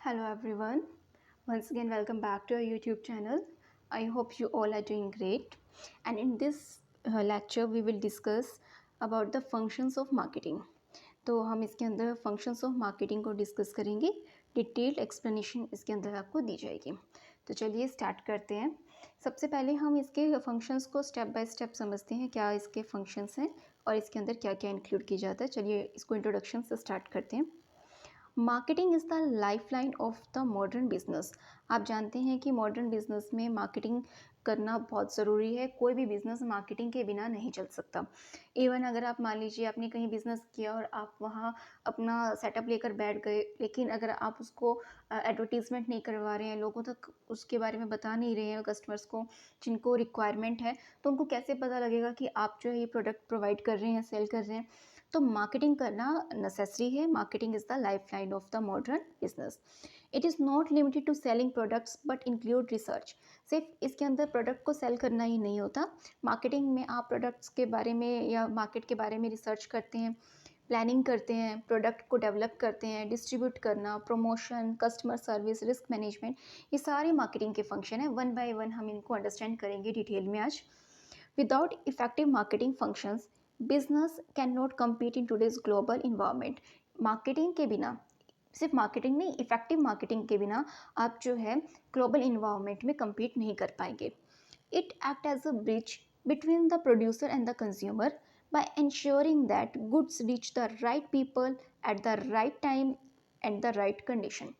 Hello everyone. Once again, welcome back to our YouTube channel. I hope you all are doing great. And in this lecture, we will discuss about the functions of marketing. तो हम इसके अंदर functions of marketing को discuss करेंगे. Detailed explanation इसके अंदर आपको दी जाएगी. तो चलिए स्टार्ट करते हैं. सबसे पहले हम इसके फंक्शंस को स्टेप बाय स्टेप समझते हैं, क्या इसके फंक्शंस हैं और इसके अंदर क्या क्या इंक्लूड किया जाता है. चलिए इसको इंट्रोडक्शन से स्टार्ट करते हैं. Marketing is the life line of the modern business. आप जानते हैं कि मॉडर्न बिजनेस में मार्केटिंग करना बहुत ज़रूरी है. कोई भी बिज़नेस मार्केटिंग के बिना नहीं चल सकता. इवन अगर आप मान लीजिए आपने कहीं बिज़नेस किया और आप वहाँ अपना सेटअप लेकर बैठ गए, लेकिन अगर आप उसको एडवर्टीज़मेंट नहीं करवा रहे हैं, लोगों तक उसके बारे में बता नहीं रहे हैं कस्टमर्स को जिनको रिक्वायरमेंट है, तो उनको कैसे पता लगेगा कि आप जो है ये प्रोडक्ट प्रोवाइड कर रहे हैं, सेल कर रहे हैं. तो मार्केटिंग करना नेसेसरी है. Marketing is the life line of the modern business. It is not limited to selling products but include research. सिर्फ इसके अंदर प्रोडक्ट को सेल करना ही नहीं होता. मार्केटिंग में आप प्रोडक्ट्स के बारे में या मार्केट के बारे में रिसर्च करते हैं, प्लानिंग करते हैं, प्रोडक्ट को डेवलप करते हैं, डिस्ट्रीब्यूट करना, promotion, customer service, risk management, ये सारे मार्केटिंग के फंक्शन हैं. वन बाय वन हम इनको अंडरस्टैंड करेंगे डिटेल में आज. Without effective marketing functions business can not compete in today's global environment. Marketing के बिना, सिर्फ मार्केटिंग नहीं, इफेक्टिव मार्केटिंग के बिना आप जो है ग्लोबल इन्वायरमेंट में कम्पीट नहीं कर पाएंगे. It act as a bridge between the producer and the consumer by ensuring that goods reach the right people at the right time and the right condition.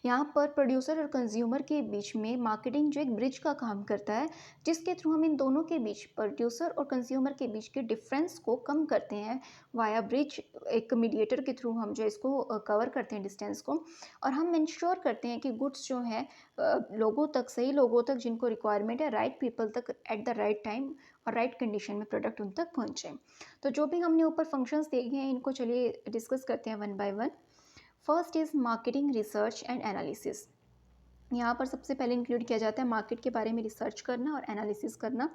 यहाँ पर प्रोड्यूसर और consumer के बीच में marketing जो एक ब्रिज का काम करता है, जिसके थ्रू हम इन दोनों के बीच, प्रोड्यूसर और कंज्यूमर के बीच के डिफरेंस को कम करते हैं वाया ब्रिज. एक मीडिएटर के थ्रू हम जो इसको कवर करते हैं डिस्टेंस को, और हम इंश्योर करते हैं कि गुड्स जो हैं लोगों तक, सही लोगों तक जिनको रिक्वायरमेंट है, राइट पीपल तक एट द राइट टाइम और राइट कंडीशन में प्रोडक्ट उन तक पहुँचे. तो जो भी हमने ऊपर फंक्शंस देखे हैं, इनको चलिए डिस्कस करते हैं one by one. First is marketing research and analysis. यहाँ पर सबसे पहले इंक्लूड किया जाता है मार्केट के बारे में रिसर्च करना और एनालिसिस करना.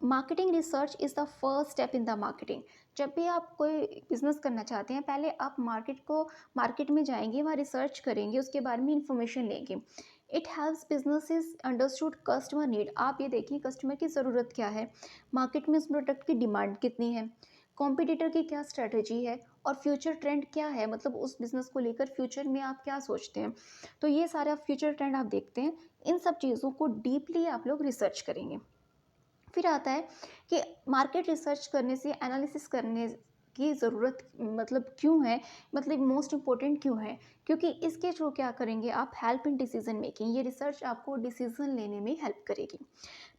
Marketing research is the first step in the marketing. जब भी आप कोई बिजनेस करना चाहते हैं, पहले आप मार्केट में जाएंगे, वहाँ रिसर्च करेंगे, उसके बारे में इंफॉर्मेशन लेंगे. It helps businesses understood customer need. आप ये देखिए कस्टमर की ज़रूरत क्या है, मार्केट में उस प्रोडक्ट की डिमांड कितनी है, कॉम्पिटिटर की क्या स्ट्रेटजी है, और फ्यूचर ट्रेंड क्या है, मतलब उस बिज़नेस को लेकर फ्यूचर में आप क्या सोचते हैं. तो ये सारा फ्यूचर ट्रेंड आप देखते हैं. इन सब चीज़ों को डीपली आप लोग रिसर्च करेंगे. फिर आता है कि मार्केट रिसर्च करने से एनालिसिस करने की ज़रूरत मतलब क्यों है, मतलब मोस्ट इम्पोर्टेंट क्यों है, क्योंकि इसके थ्रू क्या करेंगे आप, हेल्प इन डिसीजन मेकिंग. ये रिसर्च आपको डिसीजन लेने में हेल्प करेगी.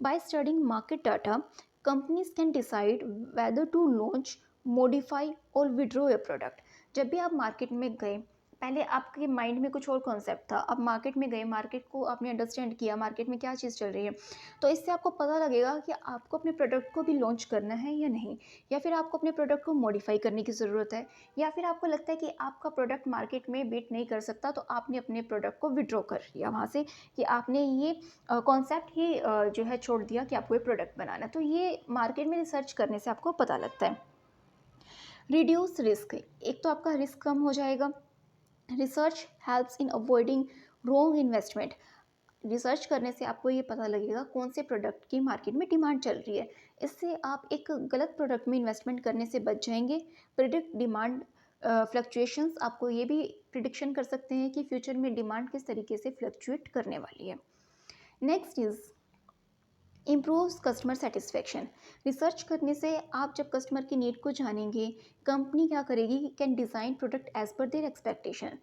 By studying market data companies can decide whether to launch, modify और विड्रॉ योर प्रोडक्ट. जब भी आप मार्केट में गए, पहले आपके माइंड में कुछ और कॉन्सेप्ट था, अब मार्केट में गए, मार्केट को आपने अंडरस्टैंड किया, मार्केट में क्या चीज़ चल रही है, तो इससे आपको पता लगेगा कि आपको अपने प्रोडक्ट को भी लॉन्च करना है या नहीं, या फिर आपको अपने प्रोडक्ट को मॉडिफाई करने की ज़रूरत है, या फिर आपको लगता है कि आपका प्रोडक्ट मार्केट में बीट नहीं कर सकता, तो आपने अपने प्रोडक्ट को विड्रॉ कर लिया वहाँ से, कि आपने ये कॉन्सेप्ट ही जो है छोड़ दिया कि आपको ये प्रोडक्ट बनाना है. तो ये मार्केट में रिसर्च करने से आपको पता लगता है. Reduce risk. एक तो आपका रिस्क कम हो जाएगा. Research helps in avoiding wrong investment. Research करने से आपको ये पता लगेगा कौन से प्रोडक्ट की मार्केट में डिमांड चल रही है. इससे आप एक गलत प्रोडक्ट में इन्वेस्टमेंट करने से बच जाएंगे. Predict demand fluctuations. आपको ये भी प्रिडिक्शन कर सकते हैं कि फ्यूचर में डिमांड किस तरीके से फ्लक्चुएट करने वाली है. Next is improves customer satisfaction. Research करने से आप जब कस्टमर की नीड को जानेंगे, कंपनी क्या करेगी, can design product as per their expectation.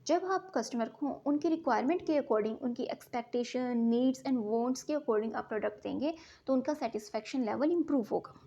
जब आप कस्टमर को उनकी रिक्वायरमेंट के अकॉर्डिंग, उनकी एक्सपेक्टेशन, नीड्स एंड वांट्स के अकॉर्डिंग आप प्रोडक्ट देंगे, तो उनका सेटिस्फेक्शन लेवल इम्प्रूव होगा.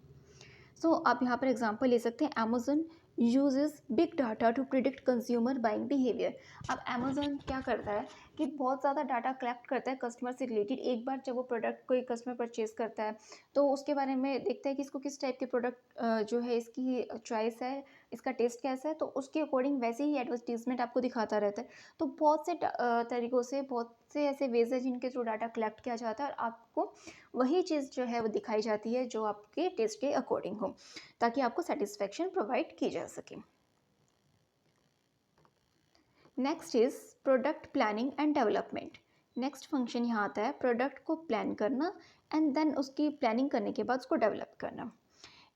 सो आप यहाँ पर एग्जांपल ले सकते हैं. Amazon uses big data to predict consumer buying behaviour. अब अमेजन क्या करता है कि बहुत ज़्यादा डाटा कलेक्ट करता है कस्टमर से रिलेटेड. एक बार जब वो प्रोडक्ट कोई कस्टमर परचेज करता है, तो उसके बारे में देखता है कि इसको किस टाइप के प्रोडक्ट जो है, इसकी चॉइस है, इसका टेस्ट कैसा है, तो उसके अकॉर्डिंग वैसे ही एडवर्टीजमेंट आपको दिखाता रहता है. तो बहुत से तरीक़ों से, बहुत से ऐसे वेज है जिनके थ्रू डाटा कलेक्ट किया जाता है, और आपको वही चीज़ जो है वो दिखाई जाती है जो आपके टेस्ट के अकॉर्डिंग हो, ताकि आपको सेटिस्फेक्शन प्रोवाइड की जा सके. Next is product planning and development. Next function यहाँ आता है प्रोडक्ट को प्लान करना एंड देन उसकी प्लानिंग करने के बाद उसको डेवलप करना।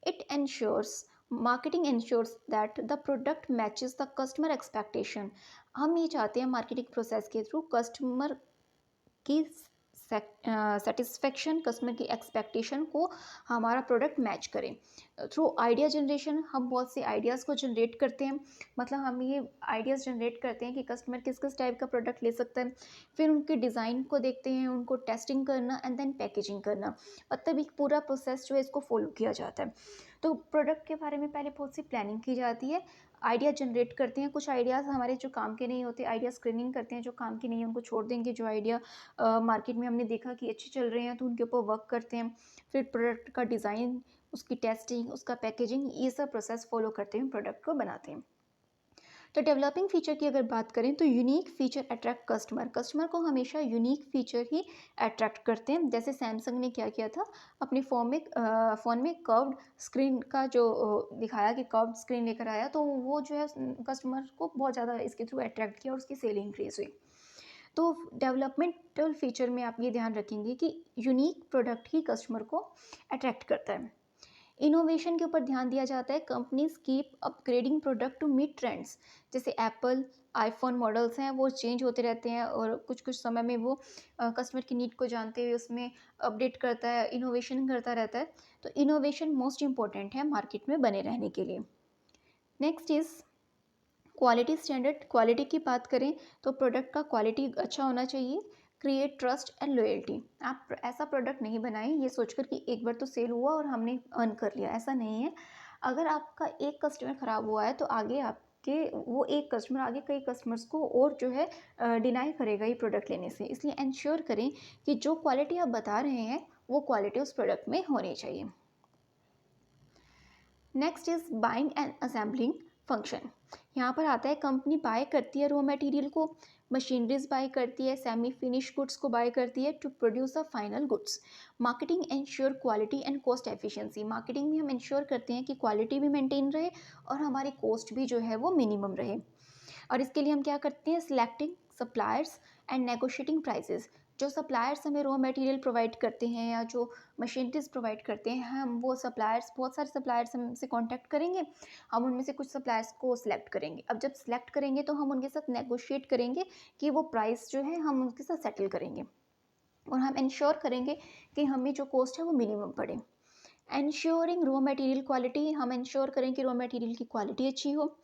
It ensures marketing ensures that the product matches the customer expectation. हम ये चाहते हैं मार्केटिंग प्रोसेस के थ्रू कस्टमर की सेटिस्फेक्शन, कस्टमर की एक्सपेक्टेशन को हमारा प्रोडक्ट मैच करें। थ्रू आइडिया जनरेशन हम बहुत से आइडियाज़ को जनरेट करते हैं, मतलब हम ये आइडियाज़ जनरेट करते हैं कि कस्टमर किस किस टाइप का प्रोडक्ट ले सकता है। फिर उनके डिज़ाइन को देखते हैं, उनको टेस्टिंग करना एंड देन पैकेजिंग करना, मतलब एक पूरा प्रोसेस जो है इसको फॉलो किया जाता है। तो प्रोडक्ट के बारे में पहले बहुत सी प्लानिंग की जाती है, आइडिया जनरेट करते हैं, कुछ आइडियाज़ हमारे जो काम के नहीं होते आइडिया स्क्रीनिंग करते हैं, जो काम के नहीं है उनको छोड़ देंगे, जो आइडिया मार्केट में हमने देखा कि अच्छे चल रहे हैं तो उनके ऊपर वर्क करते हैं। फिर प्रोडक्ट का डिज़ाइन, उसकी टेस्टिंग, उसका पैकेजिंग, ये सब प्रोसेस फॉलो करते हुए प्रोडक्ट को बनाते हैं। तो डेवलपिंग फ़ीचर की अगर बात करें तो unique feature attract customer, customer को हमेशा यूनिक फ़ीचर ही अट्रैक्ट करते हैं। जैसे सैमसंग ने क्या किया था अपने फ़ोन में कर्व्ड स्क्रीन का जो दिखाया कि कर्व्ड स्क्रीन लेकर आया, तो वो जो है कस्टमर को बहुत ज़्यादा इसके थ्रू अट्रैक्ट किया और उसकी सेल इंक्रीज़ हुई। तो डेवलपमेंटल फीचर में आप ये ध्यान रखेंगे कि यूनिक प्रोडक्ट ही कस्टमर को अट्रैक्ट करता है। इनोवेशन के ऊपर ध्यान दिया जाता है, companies keep upgrading product to meet trends. जैसे एप्पल आईफोन मॉडल्स हैं वो चेंज होते रहते हैं और कुछ कुछ समय में वो कस्टमर की नीड को जानते हुए उसमें अपडेट करता है, इनोवेशन करता रहता है। तो इनोवेशन मोस्ट इम्पॉर्टेंट है मार्केट में बने रहने के लिए। Next is quality standard. Quality की बात करें तो प्रोडक्ट का क्वालिटी अच्छा होना चाहिए। Create trust and loyalty. आप ऐसा प्रोडक्ट नहीं बनाएं ये सोचकर कि एक बार तो सेल हुआ और हमने अर्न कर लिया, ऐसा नहीं है। अगर आपका एक कस्टमर ख़राब हुआ है तो आगे आपके वो एक कस्टमर आगे कई कस्टमर्स को और जो है डिनाई करेगा ये प्रोडक्ट लेने से। इसलिए इंश्योर करें कि जो क्वालिटी आप बता रहे हैं वो क्वालिटी उस प्रोडक्ट में होनी चाहिए। Next is buying and assembling function. यहाँ पर आता है कंपनी बाय करती है रॉ मटेरियल को, मशीनरीज बाय करती है, सेमी फिनिश गुड्स को बाय करती है to produce a final goods. Marketing ensure quality and cost efficiency. Marketing में हम इंश्योर करते हैं कि क्वालिटी भी मेंटेन रहे और हमारी कॉस्ट भी जो है वो मिनिमम रहे। और इसके लिए हम क्या करते हैं, selecting suppliers and negotiating prices. जो सप्लायर्स हमें रॉ मटेरियल प्रोवाइड करते हैं या जो मशीनरीज प्रोवाइड करते हैं, हम वो सप्लायर्स, बहुत सारे सप्लायर्स हमसे कांटेक्ट करेंगे, हम उनमें से कुछ सप्लायर्स को सिलेक्ट करेंगे। अब जब सिलेक्ट करेंगे तो हम उनके साथ नेगोशिएट करेंगे कि वो प्राइस जो है हम उनके साथ सेटल करेंगे और हम इंश्योर करेंगे कि हमें जो कॉस्ट है वो मिनिमम पड़े। इंश्योरिंग रॉ मटेरियल क्वालिटी, हम इंश्योर करें कि रॉ मटेरियल की क्वालिटी अच्छी हो।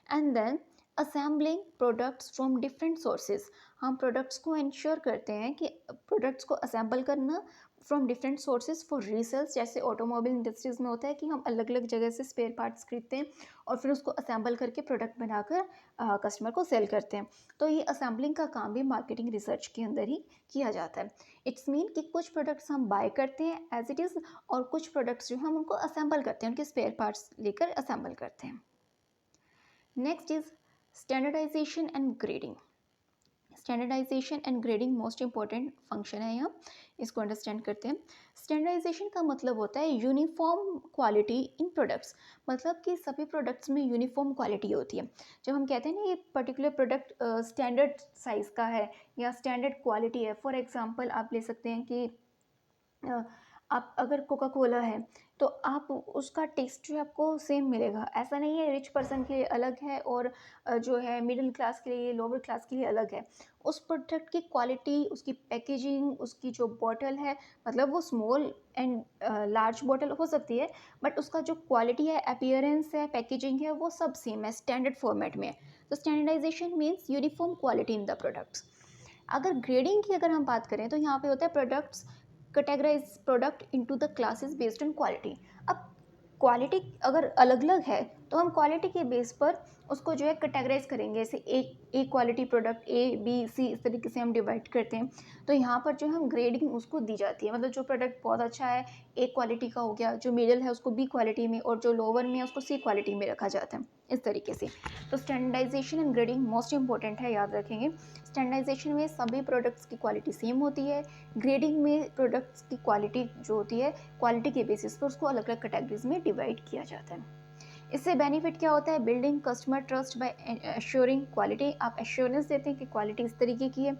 And then assembling products from different sources. हम प्रोडक्ट्स को इंश्योर करते हैं कि प्रोडक्ट्स को असेंबल करना from different sources for resales. जैसे ऑटोमोबाइल इंडस्ट्रीज़ में होता है कि हम अलग अलग जगह से स्पेयर पार्ट्स खरीदते हैं और फिर उसको असेंबल करके प्रोडक्ट बनाकर कस्टमर को सेल करते हैं। तो ये असेंबलिंग का काम भी मार्केटिंग रिसर्च के अंदर ही किया जाता है। इट्स मीन कि कुछ प्रोडक्ट्स हम बाय करते हैं एज इट इज़ और कुछ प्रोडक्ट्स जो हम उनको असेंबल करते हैं, उनके स्पेयर पार्ट्स लेकर असेंबल करते हैं। Next is standardisation and grading. Standardisation and grading most important function है यहाँ, इसको अंडरस्टैंड करते हैं। स्टैंडर्डाइजेशन का मतलब होता है यूनिफॉर्म क्वालिटी इन प्रोडक्ट्स, मतलब कि सभी प्रोडक्ट्स में यूनिफॉर्म क्वालिटी होती है। जब हम कहते हैं ना ये पर्टिकुलर प्रोडक्ट स्टैंडर्ड साइज़ का है या स्टैंडर्ड क्वालिटी है, फॉर एग्जांपल आप ले सकते हैं कि आप अगर कोका कोला है तो आप उसका टेस्ट जो है आपको सेम मिलेगा। ऐसा नहीं है रिच पर्सन के लिए अलग है और जो है मिडिल क्लास के लिए, लोअर क्लास के लिए अलग है। उस प्रोडक्ट की क्वालिटी, उसकी पैकेजिंग, उसकी जो बॉटल है, मतलब वो स्मॉल एंड लार्ज बॉटल हो सकती है बट उसका जो क्वालिटी है, अपीयरेंस है, पैकेजिंग है, वो सब सेम है, स्टैंडर्ड फॉर्मेट में है। तो standardisation means uniform quality in the products. अगर ग्रेडिंग की अगर हम बात करें तो यहाँ पे होता है products categorise product into the classes based on quality. अब क्वालिटी अगर अलग अलग है तो हम क्वालिटी के बेस पर उसको जो है कैटेगराइज करेंगे। जैसे एक quality product A B C इस तरीके से हम डिवाइड करते हैं। तो यहाँ पर जो हम ग्रेडिंग उसको दी जाती है, मतलब जो प्रोडक्ट बहुत अच्छा है ए क्वालिटी का हो गया, जो मिडिल है उसको बी क्वालिटी में और जो लोअर में है उसको सी क्वालिटी में रखा जाता है, इस तरीके से। तो standardisation and grading most important है, याद रखेंगे। स्टैंडर्डाइजेशन में सभी प्रोडक्ट्स की क्वालिटी सेम होती है, ग्रेडिंग में प्रोडक्ट्स की क्वालिटी जो होती है क्वालिटी के बेसिस पर उसको अलग अलग कैटेगरीज में डिवाइड किया जाता है। इससे बेनिफिट क्या होता है? Building customer trust by assuring quality. आप एश्योरेंस देते हैं कि क्वालिटी इस तरीके की है।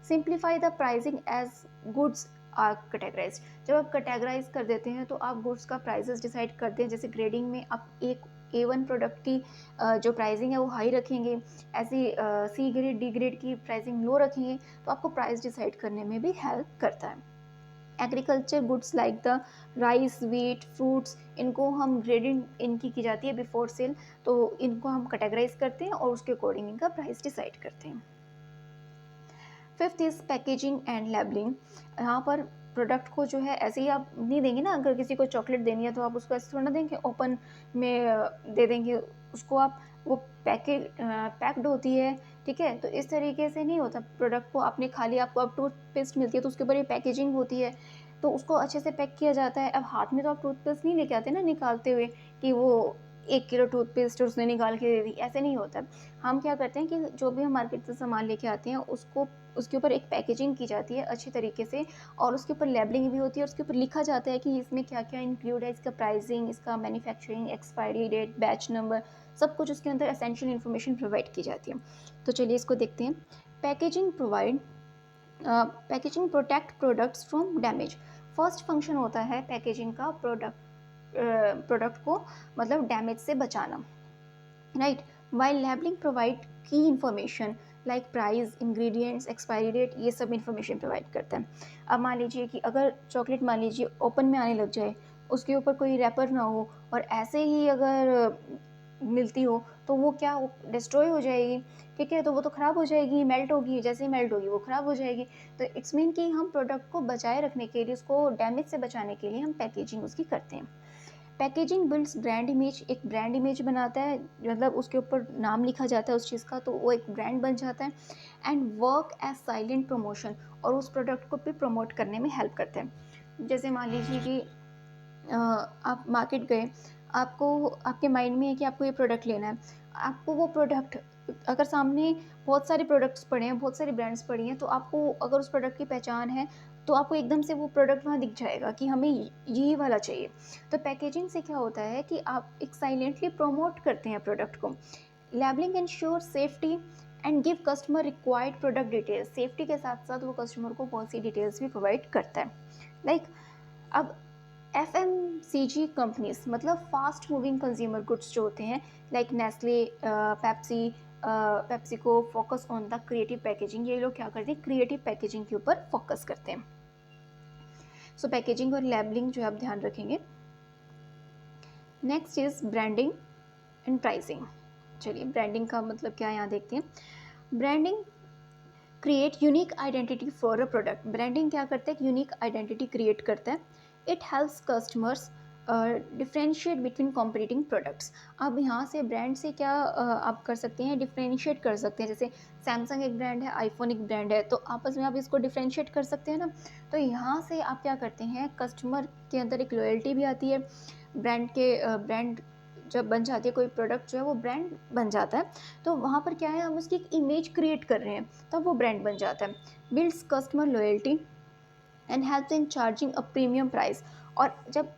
Simplify the pricing as goods are categorise. जब आप कैटेगराइज कर देते हैं तो आप गुड्स का प्राइजेस डिसाइड करते हैं। जैसे ग्रेडिंग में आप एक A1 प्रोडक्ट की जो प्राइसिंग है वो हाई रखेंगे, ऐसी सी ग्रेड डी ग्रेड की प्राइसिंग लो रखेंगे, तो आपको प्राइस डिसाइड करने में भी हेल्प करता है। Agriculture goods like the rice, wheat, fruits, इनको हम ग्रेडिंग इनकी की जाती है बिफोर सेल, तो इनको हम कैटेगराइज करते हैं और उसके अकॉर्डिंग इनका प्राइस डिसाइड करते हैं। Fifth is packaging and labelling. यहाँ पर प्रोडक्ट को जो है ऐसे ही आप नहीं देंगे ना, अगर किसी को चॉकलेट देनी है तो आप उसको ऐसे थोड़ा ना देंगे ओपन में दे देंगे उसको आप, वो पैक्ड होती है, ठीक है। तो इस तरीके से नहीं होता प्रोडक्ट को आपने खाली, आपको अब टूथपेस्ट मिलती है तो उसके ऊपर ये पैकेजिंग होती है, तो उसको अच्छे से पैक किया जाता है। अब हाथ में तो आप टूथपेस्ट नहीं लेके आते ना निकालते हुए कि वो 1 किलो टूथपेस्ट उसने निकाल के दे दी, ऐसे नहीं होता। हम क्या करते हैं कि जो भी हम मार्केट से सामान लेके आते हैं उसको, उसके ऊपर एक पैकेजिंग की जाती है अच्छी तरीके से, और उसके ऊपर लेबलिंग भी होती है और उसके ऊपर लिखा जाता है कि इसमें क्या क्या इंक्लूड है, इसका प्राइसिंग, इसका manufacturing, expiry date, batch number, सब कुछ उसके अंदर एसेंशियल इन्फॉर्मेशन प्रोवाइड की जाती है। तो चलिए इसको देखते हैं। Packaging protect products from damage. First function होता है पैकेजिंग का प्रोडक्ट को मतलब डैमेज से बचाना, राइट। वाइल लेबलिंग प्रोवाइड की information like price, ingredients, expiry date, ये सब इंफॉर्मेशन प्रोवाइड करता है। अब मान लीजिए कि अगर चॉकलेट मान लीजिए ओपन में आने लग जाए, उसके ऊपर कोई रैपर ना हो और ऐसे ही अगर मिलती हो तो वो क्या, वो डिस्ट्रॉय हो जाएगी, ठीक है। तो वो तो ख़राब हो जाएगी, मेल्ट होगी, जैसे ही मेल्ट होगी वो ख़राब हो जाएगी। तो इट्स मीन कि हम प्रोडक्ट को बचाए रखने के लिए, उसको डैमेज से बचाने के लिए हम पैकेजिंग उसकी करते हैं। पैकेजिंग बिल्ड्स ब्रांड इमेज, एक ब्रांड इमेज बनाता है, मतलब उसके ऊपर नाम लिखा जाता है उस चीज़ का, तो वो एक ब्रांड बन जाता है। And work as silent promotion, और उस प्रोडक्ट को भी प्रमोट करने में हेल्प करते हैं। जैसे मान लीजिए कि आप मार्केट गए, आपको, आपके माइंड में है कि आपको ये प्रोडक्ट लेना है, आपको वो प्रोडक्ट, अगर सामने बहुत सारे प्रोडक्ट्स पड़े हैं, बहुत सारी ब्रांड्स पड़ी हैं, तो आपको अगर उस प्रोडक्ट की पहचान है तो आपको एकदम से वो प्रोडक्ट वहाँ दिख जाएगा कि हमें ये वाला चाहिए। तो पैकेजिंग से क्या होता है कि आप एक साइलेंटली प्रमोट करते हैं प्रोडक्ट को। Labelling ensure safety and give customer required product details. Safety के साथ साथ वो कस्टमर को बहुत सी डिटेल्स भी प्रोवाइड करता है, लाइक अब FMCG कंपनीज मतलब फास्ट मूविंग कंज्यूमर गुड्स जो होते हैं, लाइक नेस्ले, पेप्सी को focus on the creative packaging. ये लोग क्या करते हैं, क्रिएटिव पैकेजिंग के ऊपर फोकस करते हैं। सो पैकेजिंग और लेबलिंग जो आप ध्यान रखेंगे। Next is branding and pricing. चलिए ब्रांडिंग का मतलब क्या है यहाँ देखते हैं। Branding create unique identity for a product. Branding क्या करता है, यूनिक आइडेंटिटी क्रिएट करता है। It helps customers differentiate between competing products. अब यहाँ से ब्रांड से क्या आप कर सकते हैं, डिफ्रेंशिएट कर सकते हैं। जैसे सैमसंग एक ब्रांड है, आईफोन एक ब्रांड है, तो आपस में आप इसको डिफ्रेंशिएट कर सकते हैं ना। तो यहाँ से आप क्या करते हैं, कस्टमर के अंदर एक लॉयल्टी भी आती है, ब्रांड जब बन जाती है, कोई प्रोडक्ट जो है वो ब्रांड बन जाता है, तो वहाँ पर क्या है, हम उसकी एक इमेज क्रिएट कर रहे हैं, तब वो ब्रांड बन जाता है। Builds customer loyalty and help in charging a premium price. और जब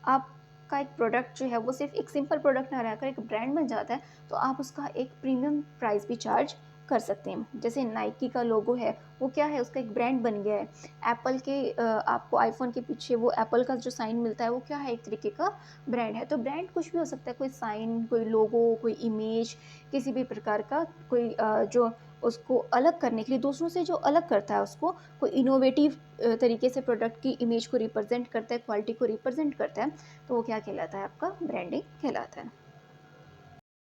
आपका एक प्रोडक्ट जो है वो सिर्फ एक सिंपल प्रोडक्ट ना रहकर एक ब्रांड बन जाता है, तो आप उसका एक प्रीमियम प्राइस भी चार्ज कर सकते हैं। जैसे नाइकी का लोगो है, वो क्या है, उसका एक ब्रांड बन गया है। एप्पल के आपको आईफोन के पीछे वो एप्पल का जो साइन मिलता है, वो क्या है, एक तरीके का ब्रांड है। तो ब्रांड कुछ भी हो सकता है, कोई साइन, कोई लोगो, कोई इमेज, किसी भी प्रकार का कोई जो उसको अलग करने के लिए, दूसरों से जो अलग करता है उसको, कोई इनोवेटिव तरीके से प्रोडक्ट की इमेज को रिप्रेजेंट करता है, क्वालिटी को रिप्रेजेंट करता है, तो वो क्या कहलाता है, आपका ब्रांडिंग कहलाता है।